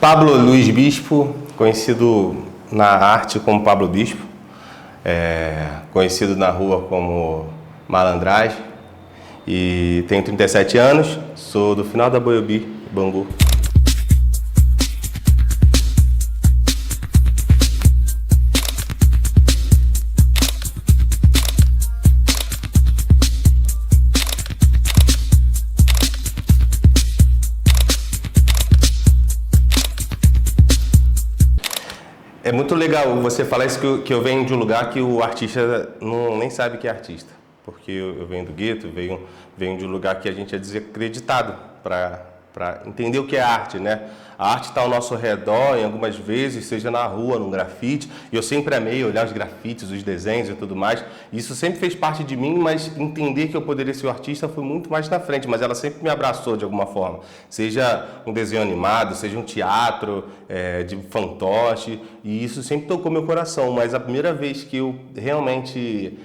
Pablo Luiz Bispo, conhecido na arte como Pablo Bispo, conhecido na rua como Malandragem, e tenho 37 anos, sou do final da Boiobi, Bangu. É muito legal você falar isso, que eu venho de um lugar que o artista nem sabe que é artista. Porque eu venho do gueto, venho de um lugar que a gente é desacreditado para entender o que é arte, né? A arte está ao nosso redor, em algumas vezes, seja na rua, num grafite. E eu sempre amei olhar os grafites, os desenhos e tudo mais. Isso sempre fez parte de mim, mas entender que eu poderia ser um artista foi muito mais na frente. Mas ela sempre me abraçou de alguma forma. Seja um desenho animado, seja um teatro de fantoche. E isso sempre tocou meu coração. Mas a primeira vez que eu realmente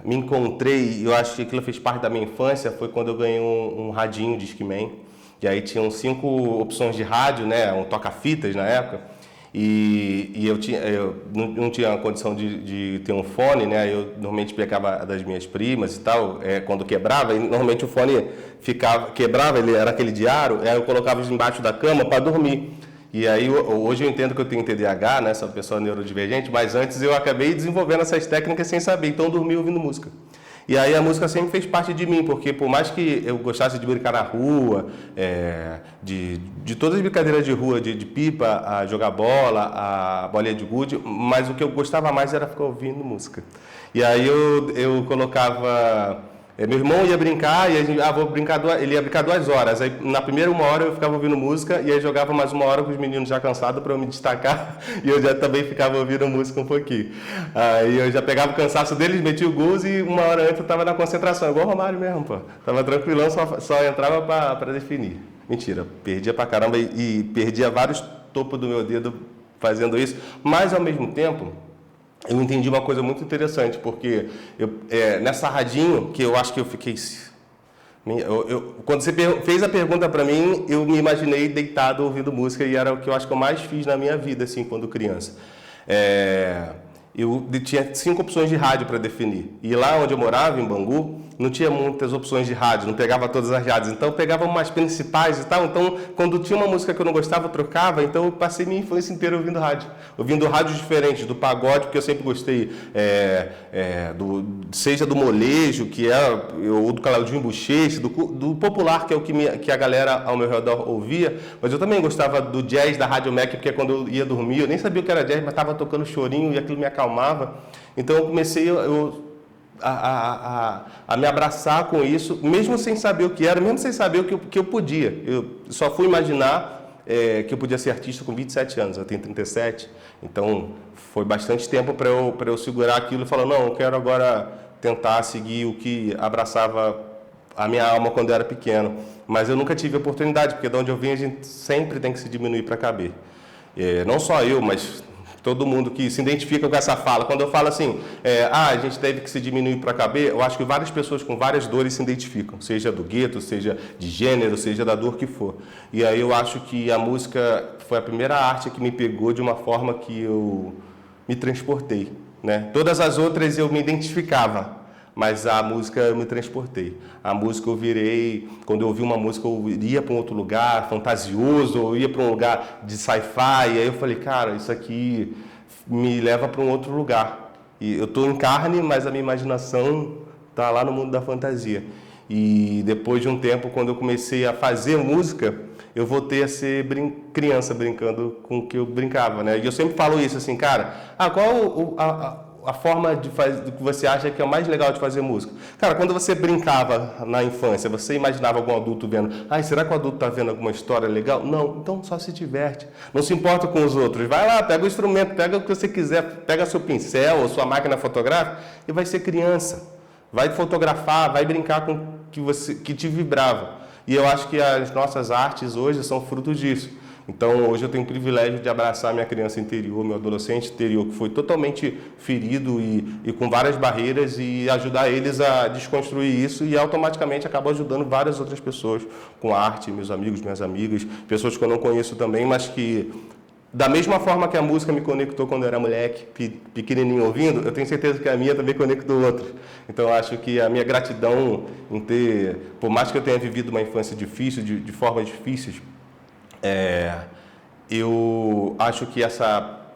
me encontrei, eu acho que aquilo fez parte da minha infância, foi quando eu ganhei um radinho Discman. E aí tinham 5 opções de rádio, né, um toca-fitas na época, e eu não tinha a condição de ter um fone, né, eu normalmente pegava das minhas primas e tal, quando quebrava, e normalmente o fone quebrava, ele era aquele de aro, aí eu colocava embaixo da cama para dormir. E aí, hoje eu entendo que eu tenho TDAH, né, sou uma pessoa neurodivergente, mas antes eu acabei desenvolvendo essas técnicas sem saber, então eu dormi ouvindo música. E aí a música sempre fez parte de mim, porque por mais que eu gostasse de brincar na rua, de todas as brincadeiras de rua, de pipa, a jogar bola, a bolinha de gude, mas o que eu gostava mais era ficar ouvindo música. E aí eu colocava... meu irmão ia brincar e a gente, vou brincar ele ia brincar 2 horas. Aí na primeira 1 hora eu ficava ouvindo música e aí jogava mais 1 hora com os meninos já cansados para eu me destacar e eu já também ficava ouvindo música um pouquinho. Aí eu já pegava o cansaço deles, metia o gols e 1 hora antes eu estava na concentração, igual o Romário mesmo, pô. Tava tranquilão, só entrava para definir. Mentira, perdia pra caramba e perdia vários topos do meu dedo fazendo isso, mas ao mesmo tempo eu entendi uma coisa muito interessante, porque nessa radinho, que eu acho que eu fiquei... quando você fez a pergunta para mim, eu me imaginei deitado ouvindo música, e era o que eu acho que eu mais fiz na minha vida, assim, quando criança. Eu tinha 5 opções de rádio para definir. E lá onde eu morava, em Bangu, não tinha muitas opções de rádio, não pegava todas as rádios. Então eu pegava umas principais e tal. Então, quando tinha uma música que eu não gostava, eu trocava. Então eu passei minha infância inteira ouvindo rádio. Ouvindo rádios diferentes, do pagode, porque eu sempre gostei, seja do molejo, ou do Claudinho Bochecha, do popular, que é o que a galera ao meu redor ouvia. Mas eu também gostava do jazz da Rádio Mac, porque quando eu ia dormir, eu nem sabia o que era jazz, mas estava tocando chorinho e aquilo me acalmava. Então eu comecei a me abraçar com isso, mesmo sem saber o que era, mesmo sem saber o que eu podia. Eu só fui imaginar que eu podia ser artista com 27 anos, eu tenho 37, então foi bastante tempo para eu segurar aquilo e falar, não, eu quero agora tentar seguir o que abraçava a minha alma quando eu era pequeno. Mas eu nunca tive oportunidade, porque de onde eu vim a gente sempre tem que se diminuir para caber. Não só eu, mas... todo mundo que se identifica com essa fala. Quando eu falo assim, a gente teve que se diminuir para caber, eu acho que várias pessoas com várias dores se identificam, seja do gueto, seja de gênero, seja da dor que for. E aí eu acho que a música foi a primeira arte que me pegou de uma forma que eu me transportei, né? Todas as outras eu me identificava, mas a música eu me transportei. A música eu virei, quando eu ouvi uma música eu ia para um outro lugar fantasioso, ou ia para um lugar de sci-fi, e aí eu falei, cara, isso aqui me leva para um outro lugar. E eu estou em carne, mas a minha imaginação está lá no mundo da fantasia. E depois de um tempo, quando eu comecei a fazer música, eu voltei a ser criança brincando com o que eu brincava, né? E eu sempre falo isso assim, cara, qual a forma de fazer, do que você acha que é o mais legal de fazer música? Cara, quando você brincava na infância, você imaginava algum adulto vendo, será que o adulto está vendo alguma história legal? Não, então só se diverte. Não se importa com os outros. Vai lá, pega o instrumento, pega o que você quiser, pega seu pincel ou sua máquina fotográfica e vai ser criança. Vai fotografar, vai brincar com o que te vibrava. E eu acho que as nossas artes hoje são fruto disso. Então, hoje eu tenho o privilégio de abraçar minha criança interior, meu adolescente interior, que foi totalmente ferido e com várias barreiras, e ajudar eles a desconstruir isso, e automaticamente acabo ajudando várias outras pessoas com arte, meus amigos, minhas amigas, pessoas que eu não conheço também, mas que, da mesma forma que a música me conectou quando eu era moleque, pequenininho ouvindo, eu tenho certeza que a minha também conectou outros. Então, eu acho que a minha gratidão em ter, por mais que eu tenha vivido uma infância difícil, de formas difíceis, eu acho que essa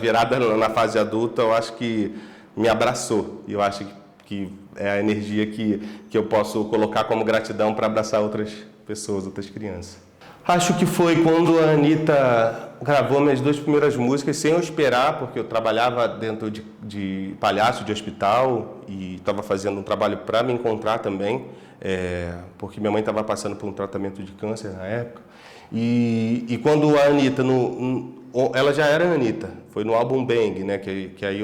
virada na fase adulta, eu acho que me abraçou. E eu acho que é a energia que eu posso colocar como gratidão para abraçar outras pessoas, outras crianças. Acho que foi quando a Anitta gravou minhas 2 primeiras músicas sem eu esperar, porque eu trabalhava dentro de palhaço de hospital e estava fazendo um trabalho para me encontrar também, porque minha mãe estava passando por um tratamento de câncer na época. E quando a Anitta, ela já era a Anitta, foi no álbum Bang, né, que aí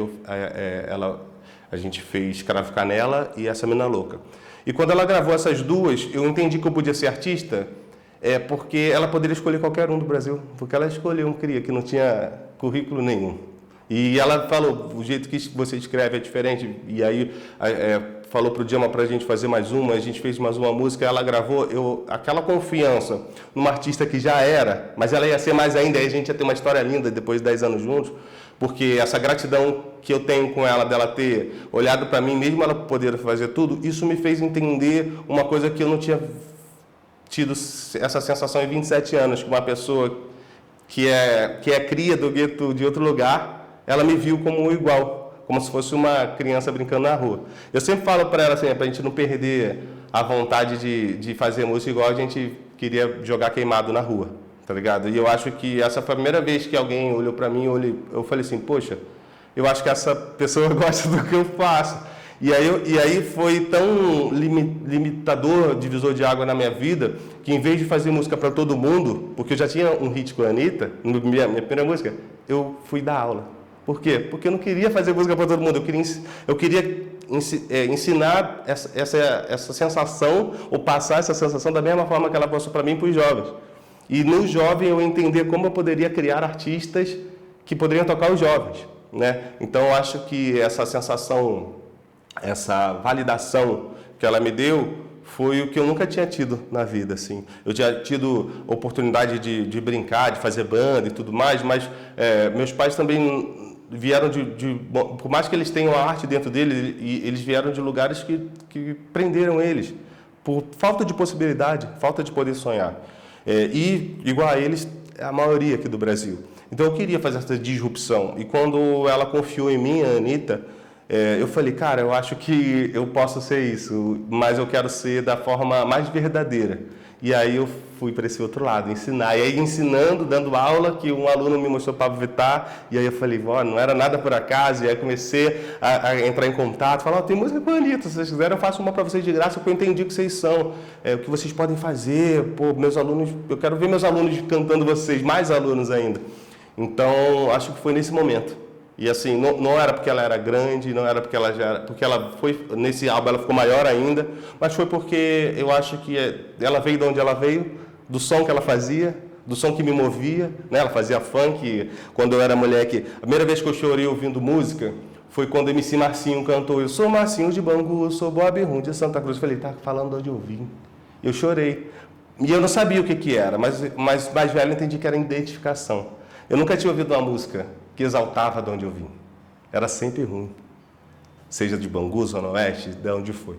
a gente fez Cravo Canela e Essa Mina Louca. E quando ela gravou essas duas, eu entendi que eu podia ser artista, porque ela poderia escolher qualquer um do Brasil, porque ela escolheu um cria que não tinha currículo nenhum. E ela falou, o jeito que você escreve é diferente, e aí falou pro Djalma pra gente fazer mais uma, a gente fez mais uma música, ela gravou, aquela confiança numa artista que já era, mas ela ia ser mais ainda, aí a gente ia ter uma história linda depois de 10 anos juntos, porque essa gratidão que eu tenho com ela, dela ter olhado para mim, mesmo ela poder fazer tudo, isso me fez entender uma coisa que eu não tinha tido essa sensação em 27 anos, que uma pessoa que é cria do gueto de outro lugar, ela me viu como igual, como se fosse uma criança brincando na rua. Eu sempre falo para ela assim, para a gente não perder a vontade de fazer música igual a gente queria jogar queimado na rua, tá ligado? E eu acho que essa foi a primeira vez que alguém olhou para mim, eu falei assim, poxa, eu acho que essa pessoa gosta do que eu faço. E aí foi tão limitador, divisor de água na minha vida, que em vez de fazer música para todo mundo, porque eu já tinha um hit com a Anitta, minha primeira música, eu fui dar aula. Por quê? Porque eu não queria fazer música para todo mundo, eu queria ensinar essa sensação, ou passar essa sensação da mesma forma que ela passou para mim para os jovens. E no jovem eu entender como eu poderia criar artistas que poderiam tocar os jovens, né? Então eu acho que essa sensação, essa validação que ela me deu foi o que eu nunca tinha tido na vida, assim. Eu tinha tido oportunidade de brincar, de fazer banda e tudo mais, mas meus pais também vieram por mais que eles tenham a arte dentro deles, eles vieram de lugares que prenderam eles, por falta de possibilidade, falta de poder sonhar. E, igual a eles, a maioria aqui do Brasil. Então eu queria fazer essa disrupção. E quando ela confiou em mim, a Anitta, eu falei, cara, eu acho que eu posso ser isso, mas eu quero ser da forma mais verdadeira. E aí eu fui para esse outro lado, ensinar. E aí ensinando, dando aula, que um aluno me mostrou Pablo Vittar, e aí eu falei, não era nada por acaso, e aí comecei a entrar em contato, falar, tem música com a Anitta, se vocês quiserem eu faço uma para vocês de graça, porque eu entendi o que vocês são, o que vocês podem fazer, meus alunos, eu quero ver meus alunos cantando vocês, mais alunos ainda. Então, acho que foi nesse momento. E assim, não era porque ela era grande, não era porque ela já era, porque ela foi, nesse álbum ela ficou maior ainda, mas foi porque eu acho que ela veio de onde ela veio, do som que ela fazia, do som que me movia, né? Ela fazia funk, quando eu era moleque. A primeira vez que eu chorei ouvindo música foi quando o MC Marcinho cantou, eu sou Marcinho de Bangu, sou Bob Rum de Santa Cruz. Eu falei, tá falando de onde eu vim. Eu chorei. E eu não sabia o que era, mas mais velho eu entendi que era identificação. Eu nunca tinha ouvido uma música que exaltava de onde eu vim. Era sempre ruim. Seja de Bangu, Zona Oeste, de onde foi.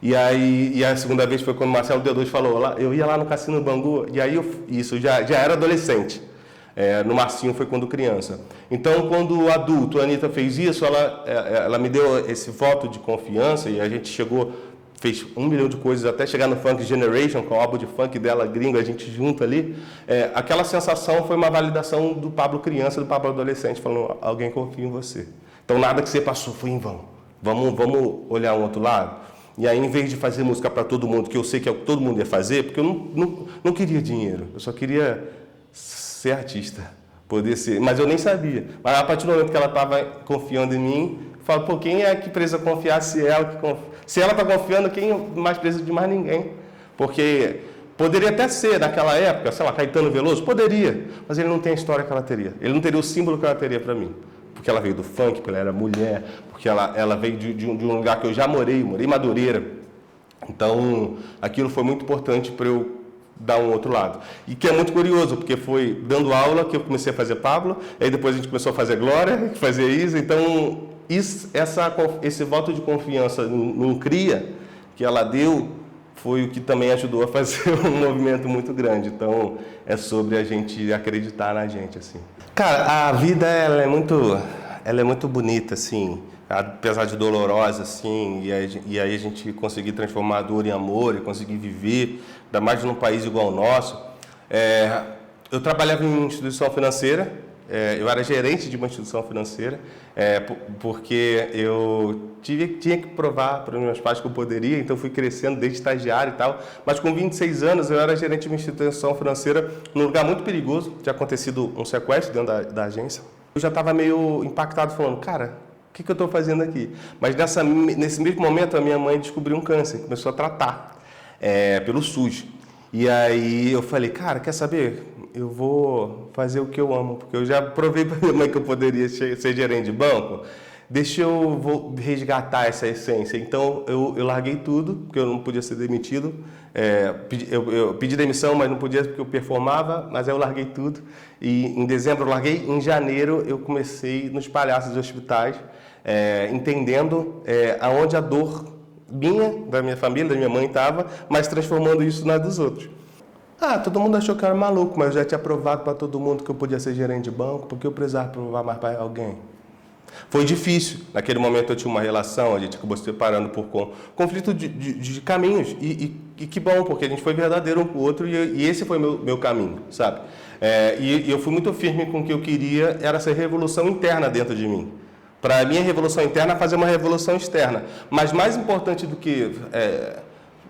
E a segunda vez foi quando o Marcelo D2 falou, eu ia lá no Cassino Bangu, e aí isso já era adolescente. No Marcinho foi quando criança. Então, quando adulto, a Anitta fez isso, ela me deu esse voto de confiança, e a gente fez 1 milhão de coisas até chegar no Funk Generation, com o álbum de funk dela, gringo, a gente junto ali. Aquela sensação foi uma validação do Pablo criança, do Pablo adolescente, falando, alguém confia em você. Então, nada que você passou foi em vão. Vamos olhar um outro lado? E aí, em vez de fazer música para todo mundo, que eu sei que é o que todo mundo ia fazer, porque eu não queria dinheiro, eu só queria ser artista, poder ser. Mas eu nem sabia. Mas a partir do momento que ela estava confiando em mim, eu falo, quem é que precisa confiar se ela que confia? Se ela está confiando, quem mais precisa de mais ninguém? Porque Poderia até ser, naquela época, sei lá, Caetano Veloso, poderia, mas ele não tem a história que ela teria. Ele não teria o símbolo que ela teria para mim. Porque ela veio do funk, porque ela era mulher, porque ela veio de um lugar que eu já morei em Madureira. Então, aquilo foi muito importante para eu dar um outro lado. E que é muito curioso, porque foi dando aula que eu comecei a fazer Pablo, aí depois a gente começou a fazer Glória, fazer Isa. Então, esse voto de confiança num cria que ela deu foi o que também ajudou a fazer um movimento muito grande. Então, é sobre a gente acreditar na gente, assim. Cara, a vida, ela é muito bonita, assim, apesar de dolorosa, assim, e aí a gente conseguir transformar a dor em amor e conseguir viver, ainda mais num país igual ao nosso. Eu trabalhava em instituição financeira, eu era gerente de uma instituição financeira, porque eu tinha que provar para os meus pais que eu poderia, então fui crescendo desde estagiário e tal, mas com 26 anos eu era gerente de uma instituição financeira num lugar muito perigoso, tinha acontecido um sequestro dentro da agência. Eu já estava meio impactado, falando, cara, o que eu estou fazendo aqui? Mas nesse mesmo momento a minha mãe descobriu um câncer, começou a tratar pelo SUS. E aí eu falei, cara, quer saber? Eu vou fazer o que eu amo, porque eu já provei para minha mãe que eu poderia ser gerente de banco, vou resgatar essa essência. Então eu larguei tudo, porque eu não podia ser demitido, eu pedi demissão, mas não podia porque eu performava, mas aí eu larguei tudo. E em dezembro eu larguei, em janeiro eu comecei nos palhaços dos hospitais, entendendo aonde a dor da minha família, da minha mãe estava, mas transformando isso na dos outros. Todo mundo achou que eu era maluco, mas eu já tinha provado para todo mundo que eu podia ser gerente de banco, porque eu precisava provar mais para alguém. Foi difícil. Naquele momento eu tinha uma relação, a gente acabou se separando por conflito de caminhos. E que bom, porque a gente foi verdadeiro um com o outro e esse foi meu caminho, sabe? E eu fui muito firme com o que eu queria, era essa revolução interna dentro de mim. Para mim, a revolução interna é fazer uma revolução externa. Mas mais importante do que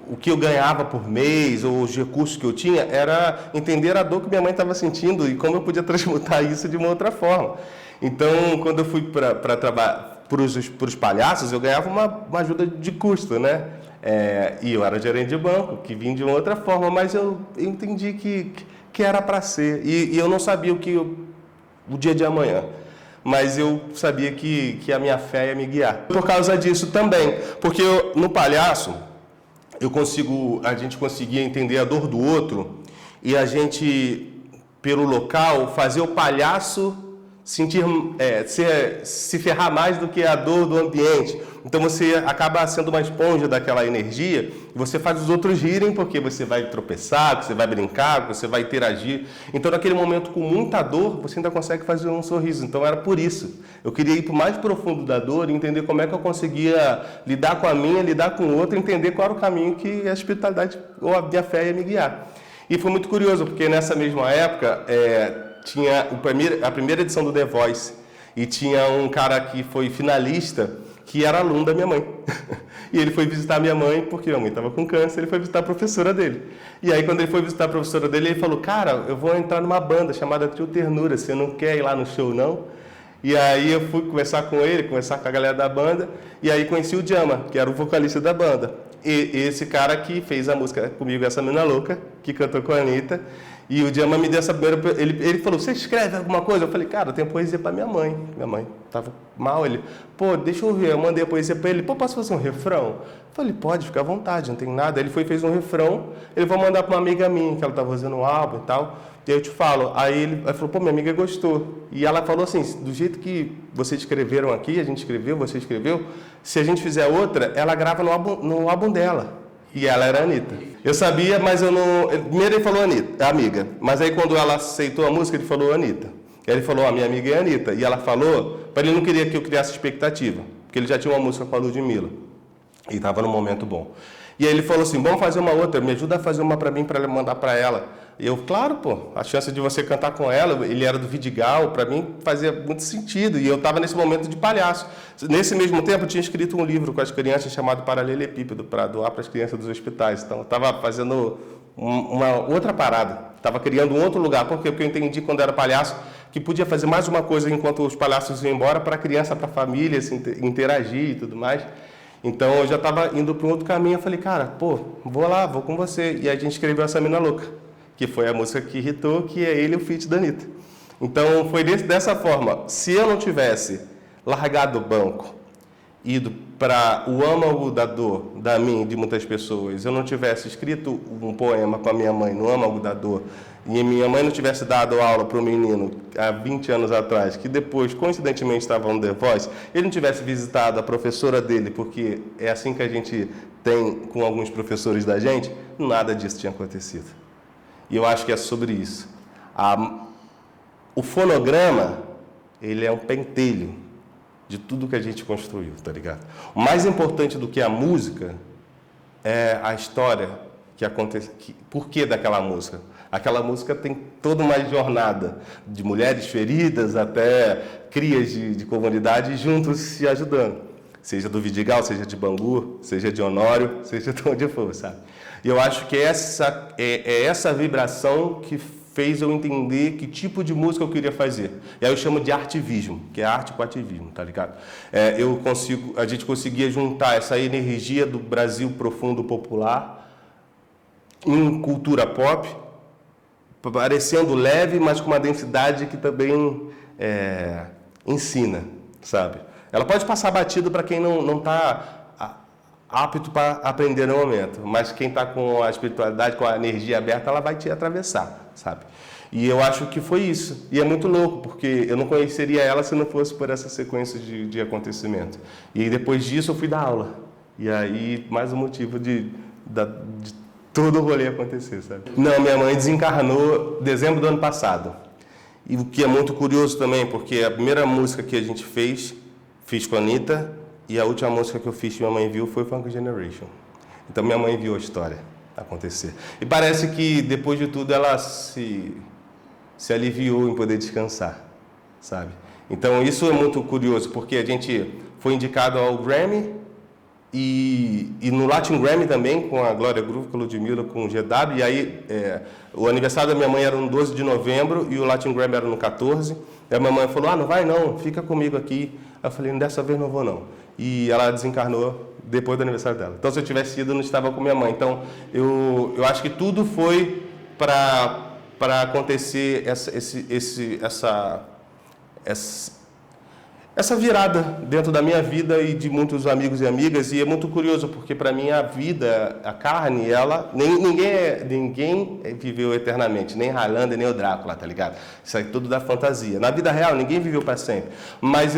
o que eu ganhava por mês ou os recursos que eu tinha, era entender a dor que minha mãe estava sentindo e como eu podia transmutar isso de uma outra forma. Então, quando eu fui para trabalhar para os palhaços, eu ganhava uma ajuda de custo, né? E eu era gerente de banco, que vinha de uma outra forma, mas eu entendi que era para ser. E eu não sabia o dia de amanhã. Mas eu sabia que a minha fé ia me guiar. Por causa disso também, porque no palhaço a gente conseguia entender a dor do outro e a gente, pelo local, fazer o palhaço se ferrar mais do que a dor do ambiente. Então você acaba sendo uma esponja daquela energia e você faz os outros rirem porque você vai tropeçar, você vai brincar, você vai interagir. Então naquele momento com muita dor, você ainda consegue fazer um sorriso. Então era por isso. Eu queria ir para o mais profundo da dor e entender como é que eu conseguia lidar com a minha, lidar com o outro, entender qual era o caminho que a espiritualidade ou a minha fé ia me guiar. E foi muito curioso, porque nessa mesma época tinha a primeira edição do The Voice e tinha um cara que foi finalista que era aluno da minha mãe. E ele foi visitar a minha mãe porque minha mãe estava com câncer, ele foi visitar a professora dele. E aí quando ele foi visitar a professora dele, ele falou, cara, eu vou entrar numa banda chamada Trio Ternura, você não quer ir lá no show não? E aí eu fui conversar com ele, conversar com a galera da banda, e aí conheci o Djama, que era o vocalista da banda. E esse cara que fez a música comigo, Essa Menina Louca, que cantou com a Anitta. E o Djama me deu essa primeira... Ele falou, você escreve alguma coisa? Eu falei, cara, eu tenho poesia para minha mãe. Minha mãe estava mal, ele... deixa eu ver. Eu mandei a poesia para ele. Posso fazer um refrão? Eu falei, pode, fica à vontade, não tem nada. Ele fez um refrão, ele vai mandar para uma amiga minha, que ela estava fazendo um álbum e tal. E aí eu te falo. Aí ele falou, minha amiga gostou. E ela falou assim, do jeito que vocês escreveram aqui, a gente escreveu, você escreveu, se a gente fizer outra, ela grava no álbum dela. E ela era a Anitta. Eu sabia, mas eu não... Primeiro ele falou Anitta, amiga. Mas aí quando ela aceitou a música, ele falou Anitta. Ele falou, a minha amiga é a Anitta. E ela falou, para ele não queria que eu criasse expectativa. Porque ele já tinha uma música com a Ludmilla. E estava num momento bom. E aí ele falou assim, vamos fazer uma outra, me ajuda a fazer uma para mim, para mandar para ela. E eu, claro, a chance de você cantar com ela, ele era do Vidigal, para mim fazia muito sentido. E eu estava nesse momento de palhaço. Nesse mesmo tempo, eu tinha escrito um livro com as crianças chamado Paralelepípedo, para doar para as crianças dos hospitais. Então, eu estava fazendo uma outra parada. Estava criando um outro lugar. Por quê? Porque eu entendi quando era palhaço que podia fazer mais uma coisa enquanto os palhaços iam embora para a criança, para a família, se interagir e tudo mais. Então eu já estava indo para um outro caminho, eu falei, cara, pô, vou lá, vou com você. E a gente escreveu Essa Mina Louca, que foi a música que hitou, que é ele e o feat da Anitta. Então foi dessa forma, se eu não tivesse largado o banco, ido para o âmago da dor da minha e de muitas pessoas, eu não tivesse escrito um poema com a minha mãe no âmago da dor, e minha mãe não tivesse dado aula para o menino há 20 anos atrás, que depois, coincidentemente, estava no The Voice, ele não tivesse visitado a professora dele, porque é assim que a gente tem com alguns professores da gente, nada disso tinha acontecido. E eu acho que é sobre isso. O fonograma, ele é um pentelho de tudo que a gente construiu, tá ligado? O mais importante do que a música é a história que acontece, por que daquela música. Aquela música tem toda uma jornada de mulheres feridas até crias de comunidade juntos se ajudando. Seja do Vidigal, seja de Bangu, seja de Honório, seja de onde for, sabe? E eu acho que essa vibração que fez eu entender que tipo de música eu queria fazer. E aí eu chamo de artivismo, que é arte com ativismo, tá ligado? A gente conseguia juntar essa energia do Brasil profundo popular em cultura pop, parecendo leve, mas com uma densidade que também ensina, sabe? Ela pode passar batido para quem não está apto para aprender no momento, mas quem está com a espiritualidade, com a energia aberta, ela vai te atravessar, sabe? E eu acho que foi isso. E é muito louco, porque eu não conheceria ela se não fosse por essa sequência de acontecimentos. E depois disso eu fui dar aula. E aí, mais um motivo de todo o rolê acontecer, sabe? Não, minha mãe desencarnou em dezembro do ano passado. E o que é muito curioso também, porque a primeira música que a gente fiz com a Anitta, e a última música que eu fiz que minha mãe viu foi Funk Generation. Então minha mãe viu a história acontecer. E parece que depois de tudo ela se aliviou em poder descansar, sabe? Então isso é muito curioso, porque a gente foi indicado ao Grammy e no Latin Grammy também, com a Glória Groove, com a Ludmilla, com o GW, e aí o aniversário da minha mãe era no 12 de novembro e o Latin Grammy era no 14. E a minha mãe falou, não vai não, fica comigo aqui. Eu falei, dessa vez não vou não. E ela desencarnou depois do aniversário dela. Então se eu tivesse ido, eu não estava com minha mãe. Então eu acho que tudo foi para acontecer essa virada dentro da minha vida e de muitos amigos e amigas. E é muito curioso, porque para mim a vida, a carne, ninguém viveu eternamente, nem Highlander, nem o Drácula, tá ligado? Isso aí é tudo da fantasia. Na vida real, ninguém viveu para sempre. Mas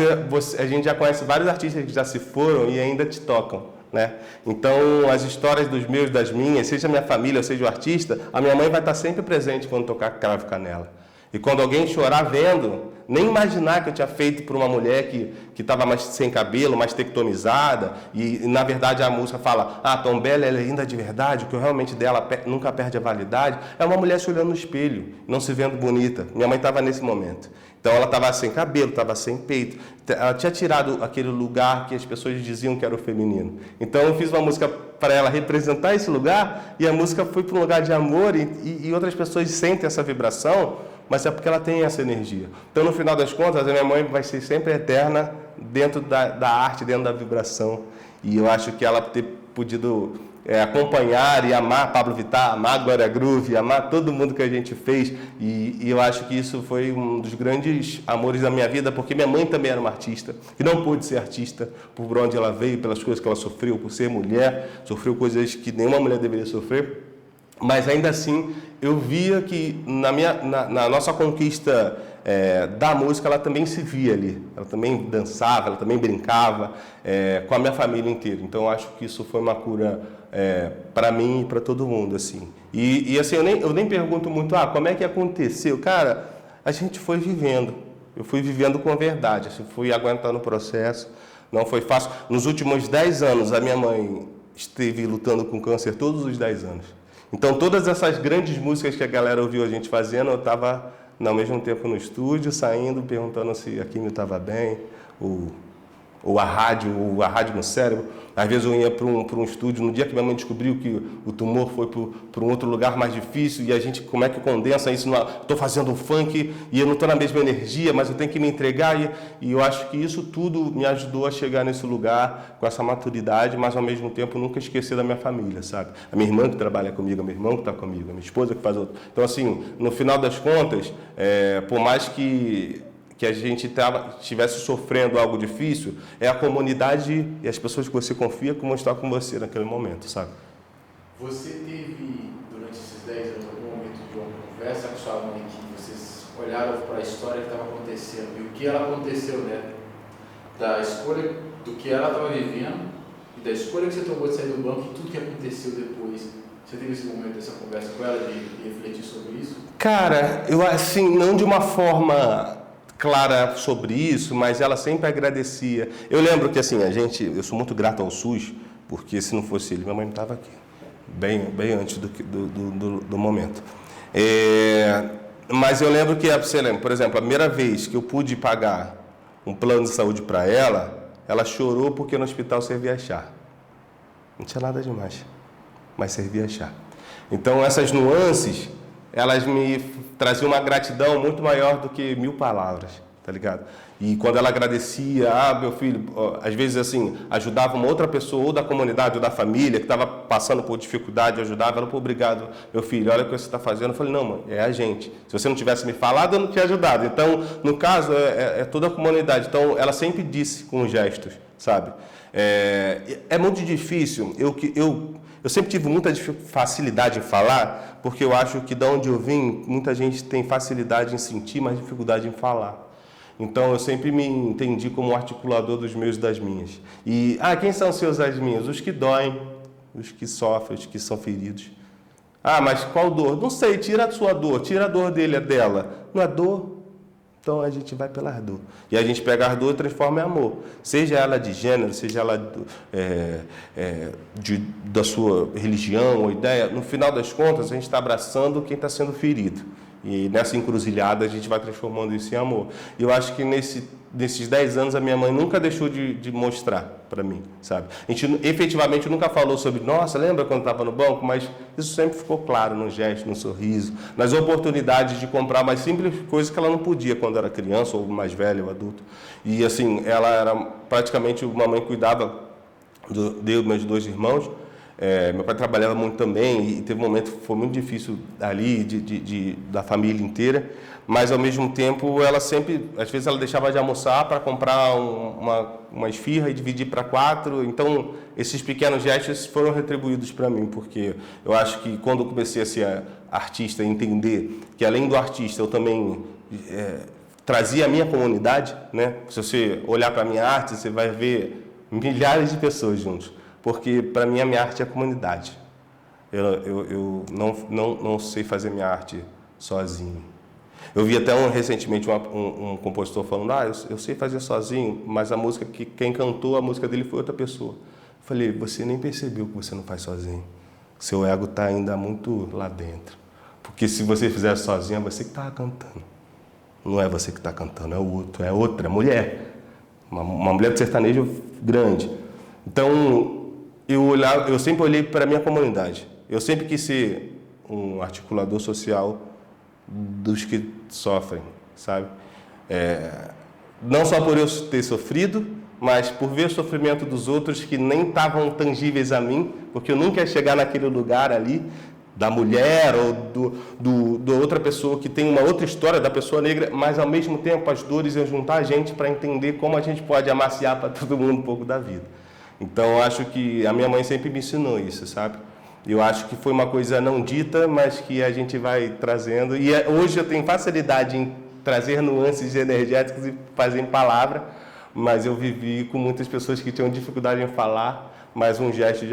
a gente já conhece vários artistas que já se foram e ainda te tocam, né? Então, as histórias dos meus, das minhas, seja a minha família, seja o artista, a minha mãe vai estar sempre presente quando tocar Cravo e Canela. E quando alguém chorar vendo, nem imaginar que eu tinha feito por uma mulher que estava mais sem cabelo, mais tectonizada, e na verdade a música fala, Tom Bela, ela é linda de verdade, o que eu realmente dela nunca perde a validade, é uma mulher se olhando no espelho, não se vendo bonita. Minha mãe estava nesse momento. Então ela estava sem cabelo, estava sem peito, ela tinha tirado aquele lugar que as pessoas diziam que era o feminino. Então eu fiz uma música para ela representar esse lugar, e a música foi para um lugar de amor, e outras pessoas sentem essa vibração, mas é porque ela tem essa energia. Então, no final das contas, a minha mãe vai ser sempre eterna dentro da arte, dentro da vibração. E eu acho que ela ter podido acompanhar e amar Pablo Vittar, amar Glória Groove, amar todo mundo que a gente fez. E eu acho que isso foi um dos grandes amores da minha vida, porque minha mãe também era uma artista, que não pôde ser artista por onde ela veio, pelas coisas que ela sofreu, por ser mulher, sofreu coisas que nenhuma mulher deveria sofrer. Mas ainda assim, eu via que na nossa conquista da música, ela também se via ali. Ela também dançava, ela também brincava com a minha família inteira. Então, eu acho que isso foi uma cura para mim e para todo mundo, assim. E assim, eu nem pergunto muito, como é que aconteceu? Cara, a gente foi vivendo. Eu fui vivendo com a verdade, assim, fui aguentando o processo. Não foi fácil. Nos últimos 10 anos, a minha mãe esteve lutando com câncer todos os 10 anos. Então, todas essas grandes músicas que a galera ouviu a gente fazendo, eu estava, ao mesmo tempo, no estúdio, saindo, perguntando se a químio estava bem, ou a rádio no cérebro. Às vezes eu ia para um estúdio, no dia que minha mãe descobriu que o tumor foi para um outro lugar mais difícil, e a gente, como é que condensa isso? Estou fazendo um funk e eu não estou na mesma energia, mas eu tenho que me entregar, e eu acho que isso tudo me ajudou a chegar nesse lugar com essa maturidade, mas ao mesmo tempo nunca esquecer da minha família, sabe? A minha irmã que trabalha comigo, a meu irmão que está comigo, a minha esposa que faz outro. Então, assim, no final das contas, por mais que a gente estivesse sofrendo algo difícil, é a comunidade e as pessoas que você confia que vão estar com você naquele momento, sabe? Você teve, durante esses 10 anos, algum momento de uma conversa com sua mãe que vocês olharam para a história que estava acontecendo e o que ela aconteceu, né? Da escolha do que ela estava vivendo e da escolha que você tomou de sair do banco e tudo que aconteceu depois. Você teve esse momento dessa conversa com ela de refletir sobre isso? Cara, eu assim, não de uma forma clara sobre isso, mas ela sempre agradecia. Eu lembro que assim, eu sou muito grato ao SUS, porque se não fosse ele, minha mãe não estava aqui, bem antes do momento. Mas eu lembro que, você lembra, por exemplo, a primeira vez que eu pude pagar um plano de saúde para ela chorou porque no hospital servia chá. Não tinha nada demais, mas servia chá. Então essas nuances, elas me traziam uma gratidão muito maior do que 1000 palavras, tá ligado? E quando ela agradecia, meu filho, às vezes assim, ajudava uma outra pessoa, ou da comunidade, ou da família, que estava passando por dificuldade, ajudava ela, obrigado, meu filho, olha o que você está fazendo. Eu falei, não, mãe, é a gente. Se você não tivesse me falado, eu não tinha ajudado. Então, no caso, é toda a comunidade. Então, ela sempre disse com gestos, sabe? É muito difícil, eu sempre tive muita facilidade em falar, porque eu acho que de onde eu vim, muita gente tem facilidade em sentir, mas dificuldade em falar. Então, eu sempre me entendi como um articulador dos meus e das minhas. E, quem são os seus e as minhas? Os que doem, os que sofrem, os que são feridos. Mas qual dor? Não sei, tira a sua dor, tira a dor dele, a dela. Não é dor? Então a gente vai pela dor. E a gente pega a dor e transforma em amor. Seja ela de gênero, seja ela da sua religião ou ideia, no final das contas a gente está abraçando quem está sendo ferido. E nessa encruzilhada a gente vai transformando isso em amor. E eu acho que nesses 10 anos a minha mãe nunca deixou de mostrar para mim, sabe? A gente efetivamente nunca falou sobre, nossa, lembra quando estava no banco? Mas isso sempre ficou claro no gesto, no sorriso, nas oportunidades de comprar mais simples coisas que ela não podia quando era criança ou mais velha ou adulto. E assim, ela era praticamente uma mãe que cuidava de meus 2 irmãos. Meu pai trabalhava muito também e teve um momento que foi muito difícil ali da família inteira, mas ao mesmo tempo ela sempre, às vezes ela deixava de almoçar para comprar uma esfirra e dividir para 4. Então esses pequenos gestos foram retribuídos para mim, porque eu acho que quando eu comecei a ser artista e entender que além do artista eu também trazia a minha comunidade, né? Se você olhar para a minha arte, você vai ver milhares de pessoas juntos. Porque, para mim, a minha arte é a comunidade. Eu não sei fazer minha arte sozinho. Eu vi até recentemente um compositor falando, eu sei fazer sozinho, mas a música quem cantou a música dele foi outra pessoa. Eu falei, você nem percebeu que você não faz sozinho. Seu ego está ainda muito lá dentro. Porque se você fizer sozinho, é você que está cantando. Não é você que está cantando, é o outro, é outra mulher. Uma mulher de sertanejo grande. Então, eu sempre olhei para a minha comunidade. Eu sempre quis ser um articulador social dos que sofrem, sabe? Não só por eu ter sofrido, mas por ver o sofrimento dos outros que nem estavam tangíveis a mim, porque eu nunca ia chegar naquele lugar ali, da mulher ou do outra pessoa que tem uma outra história da pessoa negra, mas ao mesmo tempo as dores iam juntar a gente para entender como a gente pode amaciar para todo mundo um pouco da vida. Então, eu acho que a minha mãe sempre me ensinou isso, sabe? Eu acho que foi uma coisa não dita, mas que a gente vai trazendo. E hoje eu tenho facilidade em trazer nuances energéticas e fazer em palavra, mas eu vivi com muitas pessoas que tinham dificuldade em falar, mas um gesto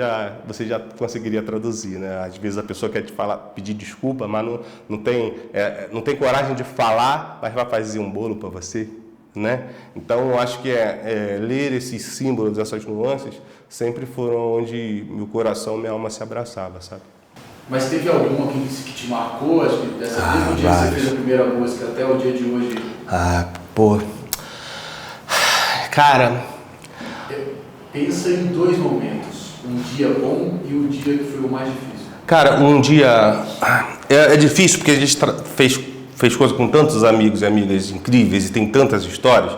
você já conseguiria traduzir, né? Às vezes a pessoa quer te pedir desculpa, mas não tem coragem de falar, mas vai fazer um bolo para você. Né? Então, eu acho que ler esses símbolos, essas nuances, sempre foram onde meu coração, minha alma se abraçava, sabe? Mas teve alguma que te marcou, acho que dessa mesmo dia que você fez a primeira música até o dia de hoje? Cara, Pensa em 2 momentos, um dia bom e o dia que foi o mais difícil. Cara, um dia é difícil porque a gente fez coisa com tantos amigos e amigas incríveis e tem tantas histórias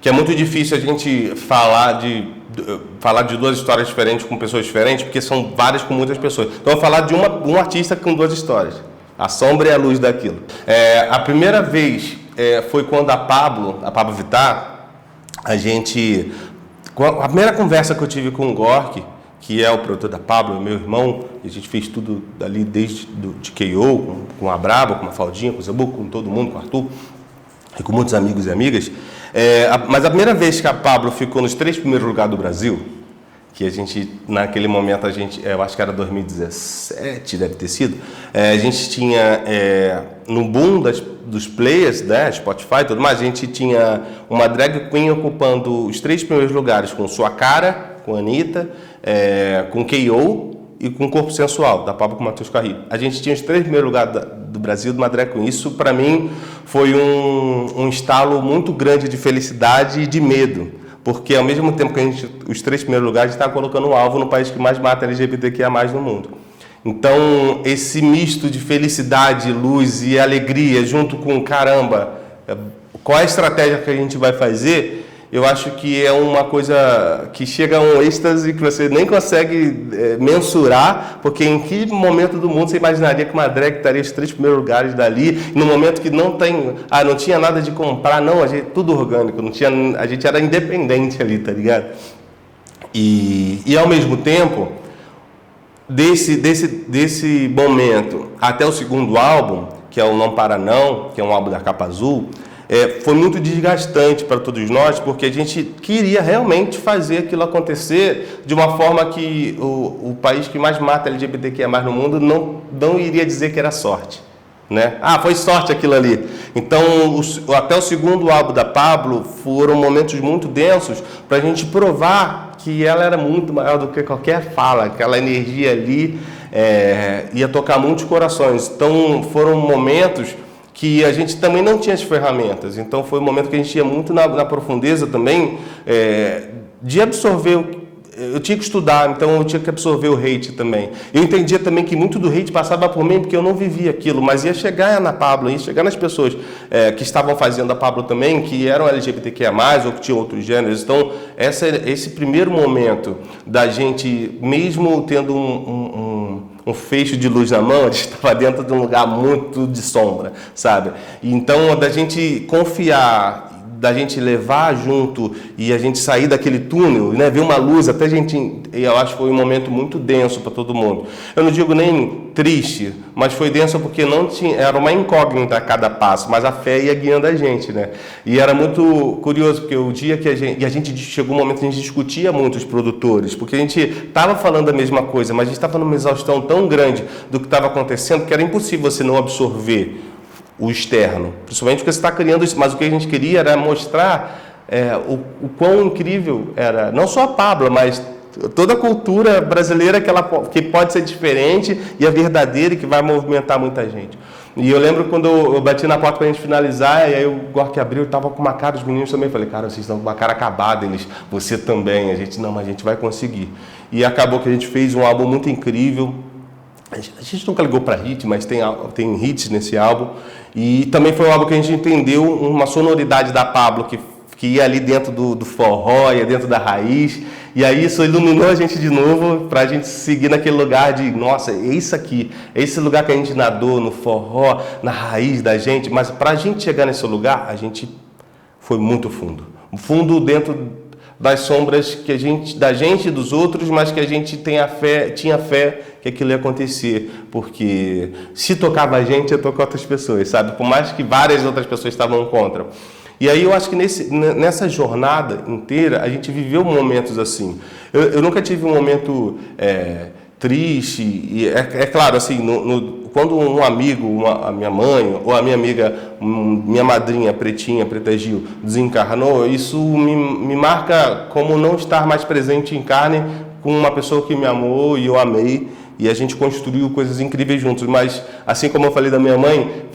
que é muito difícil a gente falar de 2 histórias diferentes com pessoas diferentes, porque são várias com muitas pessoas. Então eu vou falar de um artista com 2 histórias, a sombra e a luz daquilo. A primeira vez foi quando a Pablo Vittar, a primeira conversa que eu tive com o Gork, que é o produtor da Pablo, meu irmão, e a gente fez tudo dali desde de K.O., com a Braba, com a Faldinha, com o Zabu, com todo mundo, com o Arthur, e com muitos amigos e amigas. Mas a primeira vez que a Pablo ficou nos 3 primeiros lugares do Brasil, que a gente, naquele momento, eu acho que era 2017, deve ter sido, a gente tinha, no boom dos players, né, Spotify e tudo mais, a gente tinha uma drag queen ocupando os 3 primeiros lugares, com Sua Cara, com a Anitta, com K.O. e com Corpo Sensual, da Pablo com o Matheus Carrilho. A gente tinha os 3 primeiros lugares do Brasil de uma drag queen. Isso, para mim, foi um estalo muito grande de felicidade e de medo. Porque, ao mesmo tempo que os 3 primeiros lugares, a gente estava colocando um alvo no país que mais mata LGBTQIA+ no mundo. Então, esse misto de felicidade, luz e alegria, junto com, caramba, qual é a estratégia que a gente vai fazer? Eu acho que é uma coisa que chega a um êxtase que você nem consegue mensurar, porque em que momento do mundo você imaginaria que uma drag estaria os 3 primeiros lugares dali, no momento que não tinha nada de comprar, não, tudo orgânico, a gente era independente ali, tá ligado? E ao mesmo tempo, desse momento até o segundo álbum, que é o Não Para Não, que é um álbum da Capa Azul, foi muito desgastante para todos nós, porque a gente queria realmente fazer aquilo acontecer de uma forma que o país que mais mata LGBTQIA+ no mundo não iria dizer que era sorte, né? Foi sorte aquilo ali. Então, até o segundo álbum da Pablo foram momentos muito densos para a gente provar que ela era muito maior do que qualquer fala, aquela energia ali ia tocar muitos corações. Então, foram momentos que a gente também não tinha as ferramentas. Então, foi um momento que a gente ia muito na profundeza também, de absorver. Eu tinha que estudar, então eu tinha que absorver o hate também. Eu entendia também que muito do hate passava por mim, porque eu não vivia aquilo, mas ia chegar na Pablo, ia chegar nas pessoas que estavam fazendo a Pablo também, que eram LGBTQIA+, ou que tinham outros gêneros. Então, esse primeiro momento da gente, mesmo tendo um feixe de luz na mão, a gente estava dentro de um lugar muito de sombra, sabe? Então, da gente confiar, da gente levar junto e a gente sair daquele túnel, né, ver uma luz, até a gente, eu acho que foi um momento muito denso para todo mundo. Eu não digo nem triste, mas foi denso porque não tinha, era uma incógnita a cada passo, mas a fé ia guiando a gente, né? E era muito curioso, porque o dia que a gente chegou um momento que a gente discutia muito os produtores, porque a gente estava falando a mesma coisa, mas a gente estava numa exaustão tão grande do que estava acontecendo que era impossível você não absorver o externo, principalmente porque você está criando isso, mas o que a gente queria era mostrar o quão incrível era, não só a Pablo, mas toda a cultura brasileira que pode ser diferente e é verdadeira e que vai movimentar muita gente. E eu lembro quando eu bati na porta para a gente finalizar, e aí o Gork abriu e estava com uma cara, os meninos também, falei, cara, vocês estão com uma cara acabada, você também, a gente vai conseguir. E acabou que a gente fez um álbum muito incrível. A gente nunca ligou para hit, mas tem hits nesse álbum. E também foi um álbum que a gente entendeu uma sonoridade da Pablo que ia ali dentro do forró, ia dentro da raiz. E aí isso iluminou a gente de novo para a gente seguir naquele lugar de, nossa, é isso aqui. É esse lugar que a gente nadou no forró, na raiz da gente. Mas para a gente chegar nesse lugar, a gente foi muito fundo. Fundo dentro das sombras da gente e dos outros, mas que a gente tinha fé que aquilo ia acontecer, porque se tocava a gente, ia tocar outras pessoas, sabe? Por mais que várias outras pessoas estavam contra. E aí eu acho que nessa jornada inteira, a gente viveu momentos assim. Eu nunca tive um momento triste, e é claro, assim, quando um amigo, a minha mãe, ou a minha amiga, minha madrinha, Preta Gil, desencarnou, isso me marca como não estar mais presente em carne com uma pessoa que me amou e eu amei, e a gente construiu coisas incríveis juntos. Mas, assim como eu falei da minha mãe,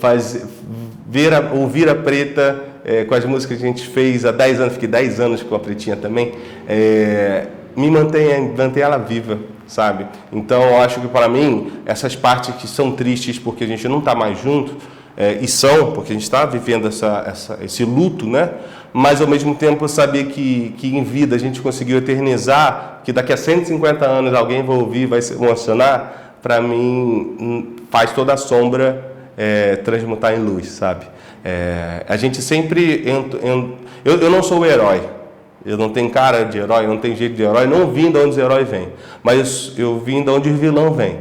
ouvir a Preta com as músicas que a gente fez há 10 anos, fiquei 10 anos com a Pretinha também, mantém ela viva, sabe? Então, eu acho que para mim, essas partes que são tristes porque a gente não está mais junto, e são, porque a gente está vivendo esse luto, né? Mas, ao mesmo tempo, eu sabia que em vida a gente conseguiu eternizar, que daqui a 150 anos alguém vai ouvir, vai se emocionar, para mim, faz toda a sombra transmutar em luz, sabe? A gente sempre... Eu não sou o herói. Eu não tenho cara de herói, eu não tenho jeito de herói, não vim de onde os heróis vêm, mas eu vim de onde o vilão vem.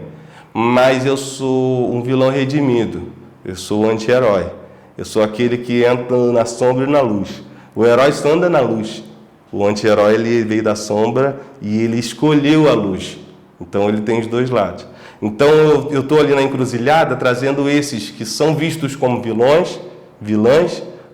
Mas eu sou um vilão redimido, eu sou o anti-herói, eu sou aquele que entra na sombra e na luz. O herói só anda na luz, o anti-herói ele veio da sombra e ele escolheu a luz, então ele tem os dois lados. Então eu estou ali na encruzilhada trazendo esses que são vistos como vilãs,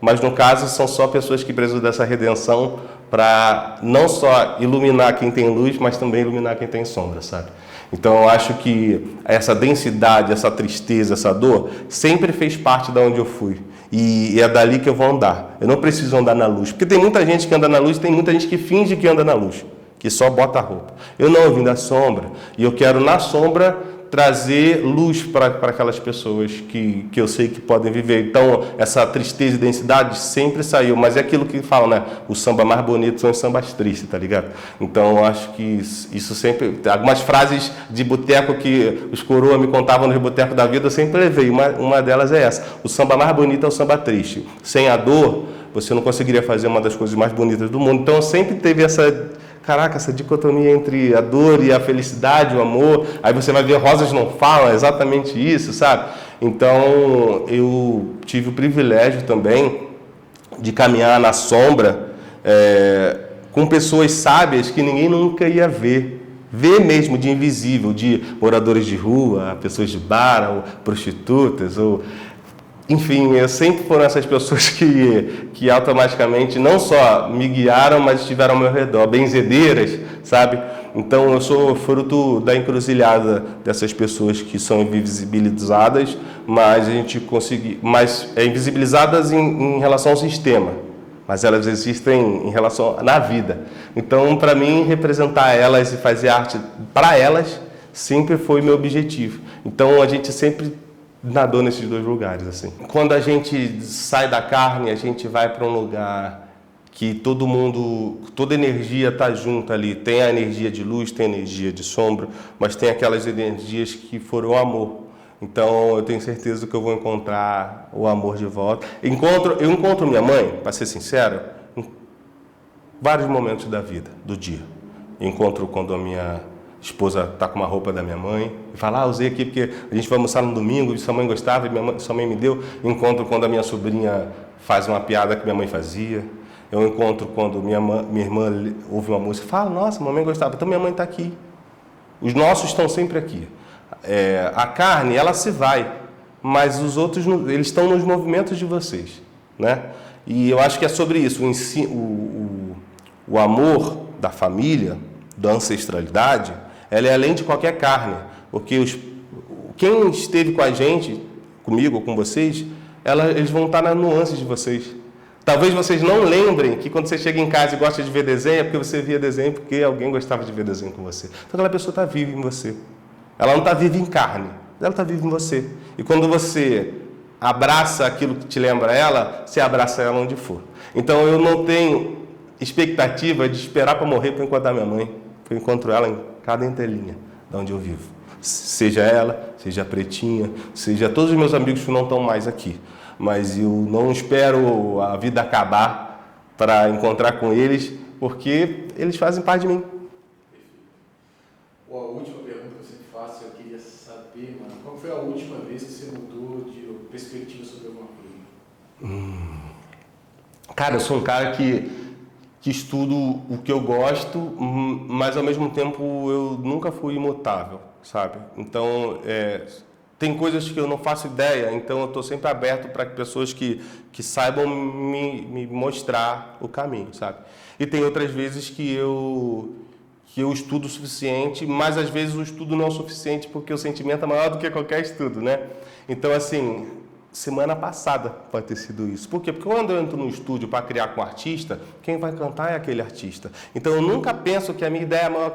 mas no caso são só pessoas que precisam dessa redenção para não só iluminar quem tem luz, mas também iluminar quem tem sombra, sabe? Então eu acho que essa densidade, essa tristeza, essa dor, sempre fez parte de onde eu fui. E é dali que eu vou andar. Eu não preciso andar na luz. Porque tem muita gente que anda na luz, tem muita gente que finge que anda na luz, que só bota a roupa. Eu vim da sombra, e eu quero na sombra trazer luz para aquelas pessoas que eu sei que podem viver. Então, essa tristeza e densidade sempre saiu, mas é aquilo que falam, né? O samba mais bonito são os sambas tristes, tá ligado? Então, eu acho que isso sempre... Algumas frases de boteco que os coroas me contavam nos botecos da vida, eu sempre levei. Uma delas é essa. O samba mais bonito é o samba triste. Sem a dor, você não conseguiria fazer uma das coisas mais bonitas do mundo. Então, eu sempre teve essa dicotomia entre a dor e a felicidade, o amor. Aí você vai ver Rosas Não Falam, é exatamente isso, sabe? Então, eu tive o privilégio também de caminhar na sombra com pessoas sábias que ninguém nunca ia ver. Ver mesmo, de invisível, de moradores de rua, pessoas de bar, ou prostitutas, ou... Enfim, eu sempre foram essas pessoas que automaticamente não só me guiaram, mas estiveram ao meu redor, benzedeiras, sabe? Então, eu sou fruto da encruzilhada dessas pessoas que são invisibilizadas, mas invisibilizadas em relação ao sistema, mas elas existem em relação na vida. Então, para mim, representar elas e fazer arte para elas sempre foi meu objetivo. Então, a gente sempre nadou nesses dois lugares, assim. Quando a gente sai da carne, a gente vai para um lugar que toda energia está junto ali. Tem a energia de luz, tem a energia de sombra, mas tem aquelas energias que foram amor. Então, eu tenho certeza que eu vou encontrar o amor de volta. Eu encontro minha mãe, para ser sincero, em vários momentos da vida, do dia. Encontro quando a minha esposa está com uma roupa da minha mãe e fala, usei aqui porque a gente vai almoçar no domingo e sua mãe gostava e sua mãe me deu. Encontro quando a minha sobrinha faz uma piada que minha mãe fazia. Eu encontro quando minha irmã ouve uma música e fala, nossa, mamãe gostava, então minha mãe está aqui. Os nossos estão sempre aqui. A carne, ela se vai, mas os outros, eles estão nos movimentos de vocês, né? E eu acho que é sobre isso, o amor da família, da ancestralidade, ela é além de qualquer carne, porque quem esteve com a gente, comigo ou com vocês, eles vão estar nas nuances de vocês. Talvez vocês não lembrem que quando você chega em casa e gosta de ver desenho, é porque você via desenho porque alguém gostava de ver desenho com você. Então aquela pessoa está viva em você. Ela não está viva em carne, ela está viva em você. E quando você abraça aquilo que te lembra ela, você abraça ela onde for. Então eu não tenho expectativa de esperar para morrer para encontrar minha mãe. Eu encontro ela em cada entrelinha de onde eu vivo. Seja ela, seja a Pretinha, seja todos os meus amigos que não estão mais aqui. Mas eu não espero a vida acabar para encontrar com eles, porque eles fazem parte de mim. A última pergunta que eu sempre faço, eu queria saber, mano, qual foi a última vez que você mudou de perspectiva sobre alguma coisa? Cara, eu sou um cara que estudo o que eu gosto, mas ao mesmo tempo eu nunca fui imutável, sabe? Então, tem coisas que eu não faço ideia, então eu estou sempre aberto para pessoas que saibam me mostrar o caminho, sabe? E tem outras vezes que eu estudo o suficiente, mas às vezes o estudo não é o suficiente porque o sentimento é maior do que qualquer estudo, né? Então, assim, semana passada pode ter sido isso. Por quê? Porque quando eu entro no estúdio para criar com o artista, quem vai cantar é aquele artista. Então eu nunca penso que a minha ideia é maior,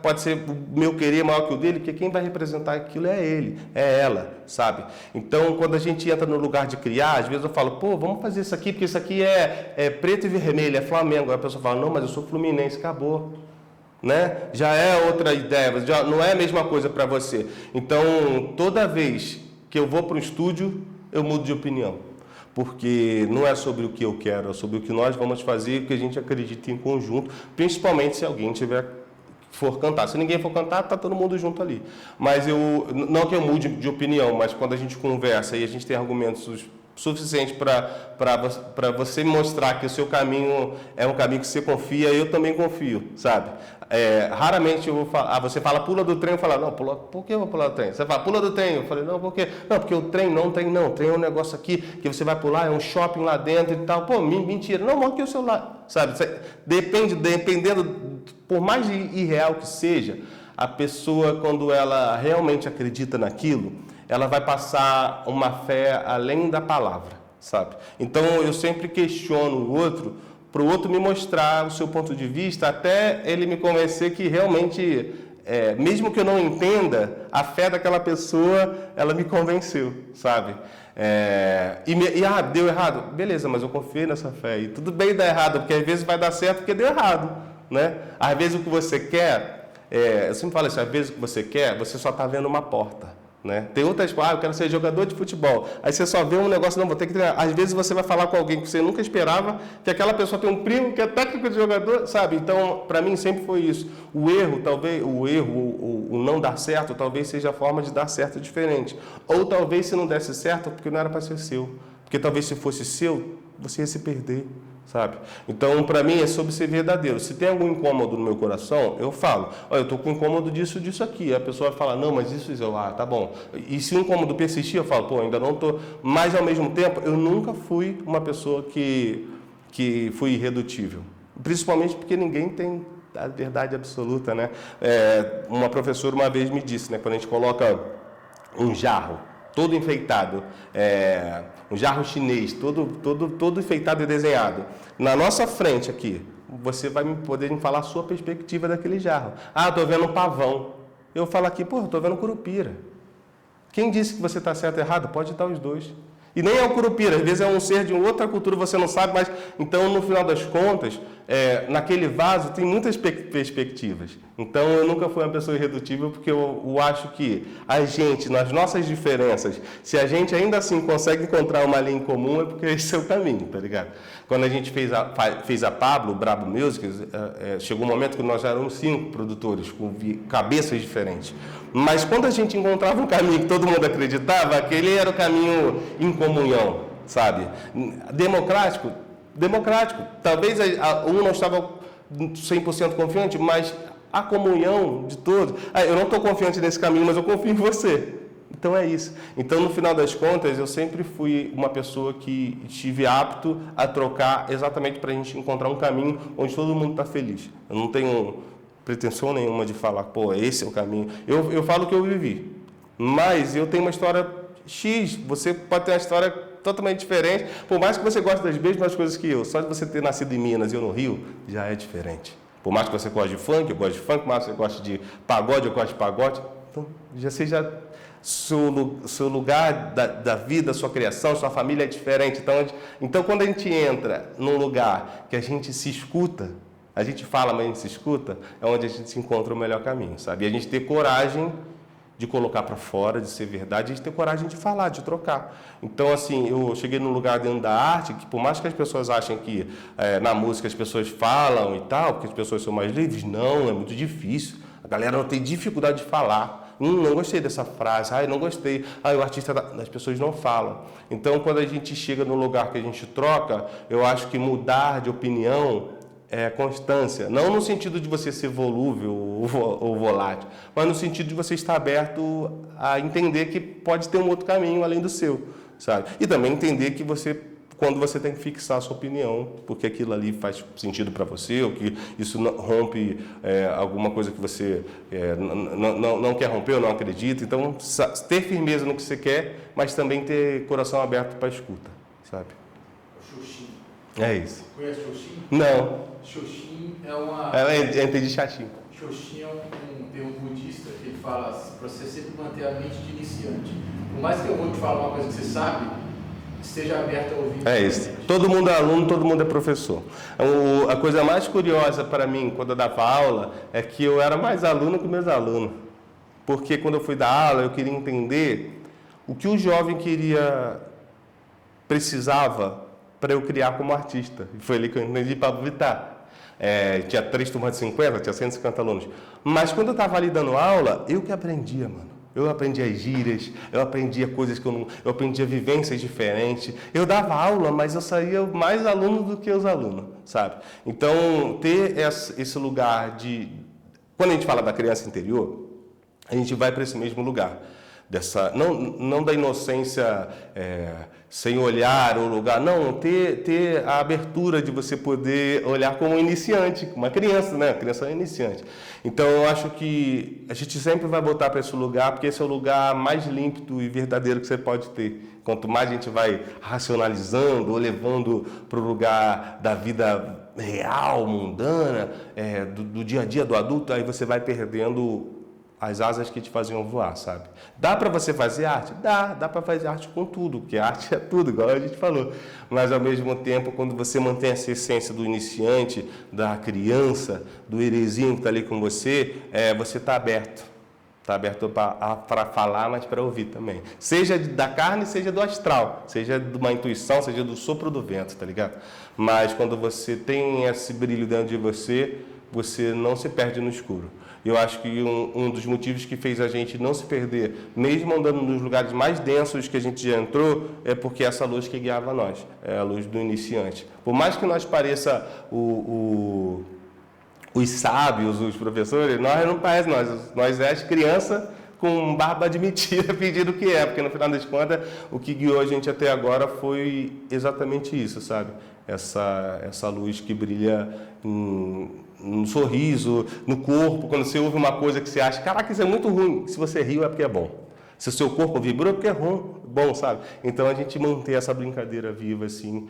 pode ser o meu querer maior que o dele, porque quem vai representar aquilo é ele, é ela, sabe? Então quando a gente entra no lugar de criar, às vezes eu falo, pô, vamos fazer isso aqui, porque isso aqui é preto e vermelho, é Flamengo. Aí a pessoa fala, não, mas eu sou fluminense, acabou. Né? Já é outra ideia, já não é a mesma coisa para você. Então toda vez que eu vou para o estúdio, eu mudo de opinião, porque não é sobre o que eu quero, é sobre o que nós vamos fazer, o que a gente acredita em conjunto, principalmente se alguém for cantar. Se ninguém for cantar, tá todo mundo junto ali. Mas não que eu mude de opinião, mas quando a gente conversa e a gente tem argumentos suficientes para você mostrar que o seu caminho é um caminho que você confia, eu também confio, sabe? Raramente eu vou falar, você fala pula do trem, eu falo, não, por que eu vou pular do trem? Você fala pula do trem, eu falei, não, por quê? Não, porque o trem não tem, não, o trem é um negócio aqui que você vai pular, é um shopping lá dentro e tal, pô, mentira, não, mostra aqui o celular, sabe? Dependendo, por mais irreal que seja, a pessoa, quando ela realmente acredita naquilo, ela vai passar uma fé além da palavra, sabe? Então eu sempre questiono o outro, para o outro me mostrar o seu ponto de vista, até ele me convencer que realmente, mesmo que eu não entenda, a fé daquela pessoa, ela me convenceu, sabe? Deu errado? Beleza, mas eu confiei nessa fé. E tudo bem dar errado, porque às vezes vai dar certo porque deu errado, né? Às vezes o que você quer, eu sempre falo assim, às vezes o que você quer, você só está vendo uma porta. Né? Tem outras coisas, eu quero ser jogador de futebol. Aí você só vê um negócio, não, vou ter que treinar. Às vezes você vai falar com alguém que você nunca esperava, que aquela pessoa tem um primo que é técnico de jogador, sabe? Então, para mim sempre foi isso. O erro, o não dar certo, talvez seja a forma de dar certo diferente. Ou talvez se não desse certo, porque não era para ser seu. Porque talvez se fosse seu, você ia se perder. Sabe? Então, para mim, é sobre ser verdadeiro. Se tem algum incômodo no meu coração, eu falo, olha, eu estou com incômodo disso aqui. A pessoa fala, não, mas isso, tá bom. E se o incômodo persistir, eu falo, pô, ainda não estou. Mas, ao mesmo tempo, eu nunca fui uma pessoa que fui irredutível. Principalmente porque ninguém tem a verdade absoluta, né? Uma professora uma vez me disse, né, quando a gente coloca um jarro todo enfeitado, um jarro chinês, todo enfeitado e desenhado. Na nossa frente aqui, você vai poder me falar a sua perspectiva daquele jarro. Ah, estou vendo um pavão. Eu falo aqui, pô, estou vendo curupira. Quem disse que você está certo ou errado? Pode estar os dois. E nem é o curupira, às vezes é um ser de outra cultura, você não sabe, mas então, no final das contas, naquele vaso tem muitas perspectivas. Então, eu nunca fui uma pessoa irredutível, porque eu acho que a gente, nas nossas diferenças, se a gente ainda assim consegue encontrar uma linha em comum, é porque esse é o caminho, tá ligado? Quando a gente fez a Pablo, o Brabo Music, chegou um momento que nós já éramos 5 produtores, com cabeças diferentes. Mas quando a gente encontrava um caminho que todo mundo acreditava, aquele era o caminho em comunhão, sabe? Democrático. Talvez um não estava 100% confiante, mas a comunhão de todos. Eu não estou confiante nesse caminho, mas eu confio em você. Então é isso. Então, no final das contas, eu sempre fui uma pessoa que estive apto a trocar exatamente para a gente encontrar um caminho onde todo mundo está feliz. Eu não tenho pretensão nenhuma de falar, pô, esse é o caminho. Eu falo o que eu vivi, mas eu tenho uma história X, você pode ter uma história totalmente diferente, por mais que você goste das mesmas coisas que eu, só de você ter nascido em Minas e eu no Rio, já é diferente. Por mais que você goste de funk, eu gosto de funk, por mais que você goste de pagode, eu gosto de pagode, então já seja seu lugar da vida, sua criação, sua família é diferente. Então, quando a gente entra num lugar que a gente se escuta, a gente fala, mas a gente se escuta, é onde a gente se encontra o melhor caminho, sabe? E a gente ter coragem de colocar para fora, de ser verdade, a gente ter coragem de falar, de trocar. Então, assim, eu cheguei num lugar dentro da arte que, por mais que as pessoas achem que na música as pessoas falam e tal, porque as pessoas são mais livres, não, é muito difícil. A galera não tem dificuldade de falar. Não gostei dessa frase, não gostei. O artista, as pessoas não falam. Então, quando a gente chega no lugar que a gente troca, eu acho que mudar de opinião é constância. Não no sentido de você ser volúvel ou volátil, mas no sentido de você estar aberto a entender que pode ter um outro caminho além do seu, sabe? E também entender que você quando você tem que fixar a sua opinião, porque aquilo ali faz sentido para você, ou que isso rompe alguma coisa que você não quer romper ou não acredita. Então, ter firmeza no que você quer, mas também ter coração aberto para a escuta, sabe? Xoxin. É isso. Conhece Xoxin? Não. Xoxin é uma... Eu entendi chatinho. Xoxin é um termo budista que ele fala assim, para você sempre manter a mente de iniciante. Por mais que eu vou te falar uma coisa que você sabe, esteja aberto a ouvir. É isso. Todo mundo é aluno, todo mundo é professor. A coisa mais curiosa para mim, quando eu dava aula, é que eu era mais aluno que meus alunos. Porque quando eu fui dar aula, eu queria entender o que o jovem precisava para eu criar como artista. E foi ali que eu entendi Pablo Vittar. Tinha 3 turmas de 50, tinha 150 alunos. Mas quando eu estava ali dando aula, eu que aprendia, mano. Eu aprendia as gírias, eu aprendia coisas que eu aprendia vivências diferentes. Eu dava aula, mas eu saía mais aluno do que os alunos, sabe? Então, ter esse lugar de... Quando a gente fala da criança interior, a gente vai para esse mesmo lugar. Não da inocência sem olhar o lugar, não, ter a abertura de você poder olhar como iniciante, uma criança, né? A criança é iniciante. Então, eu acho que a gente sempre vai voltar para esse lugar, porque esse é o lugar mais límpido e verdadeiro que você pode ter. Quanto mais a gente vai racionalizando ou levando para o lugar da vida real, mundana, do dia a dia do adulto, aí você vai perdendo as asas que te faziam voar, sabe? Dá para você fazer arte? Dá para fazer arte com tudo, porque arte é tudo, igual a gente falou. Mas, ao mesmo tempo, quando você mantém essa essência do iniciante, da criança, do heresinho que está ali com você, você está aberto. Está aberto para falar, mas para ouvir também. Seja da carne, seja do astral, seja de uma intuição, seja do sopro do vento, tá ligado? Mas quando você tem esse brilho dentro de você, você não se perde no escuro. Eu acho que um dos motivos que fez a gente não se perder, mesmo andando nos lugares mais densos que a gente já entrou, é porque essa luz que guiava nós, é a luz do iniciante. Por mais que nós pareça os sábios, os professores, nós não parece nós é as crianças com barba de mentira pedindo o que é, porque no final das contas o que guiou a gente até agora foi exatamente isso, sabe? Essa luz que brilha no sorriso, no corpo, quando você ouve uma coisa que você acha, caraca, isso é muito ruim, se você riu é porque é bom. Se o seu corpo vibrou é porque é bom, sabe? Então a gente manter essa brincadeira viva, assim,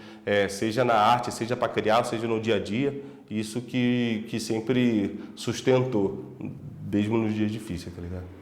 seja na arte, seja para criar, seja no dia a dia, isso que sempre sustentou, mesmo nos dias difíceis, tá ligado?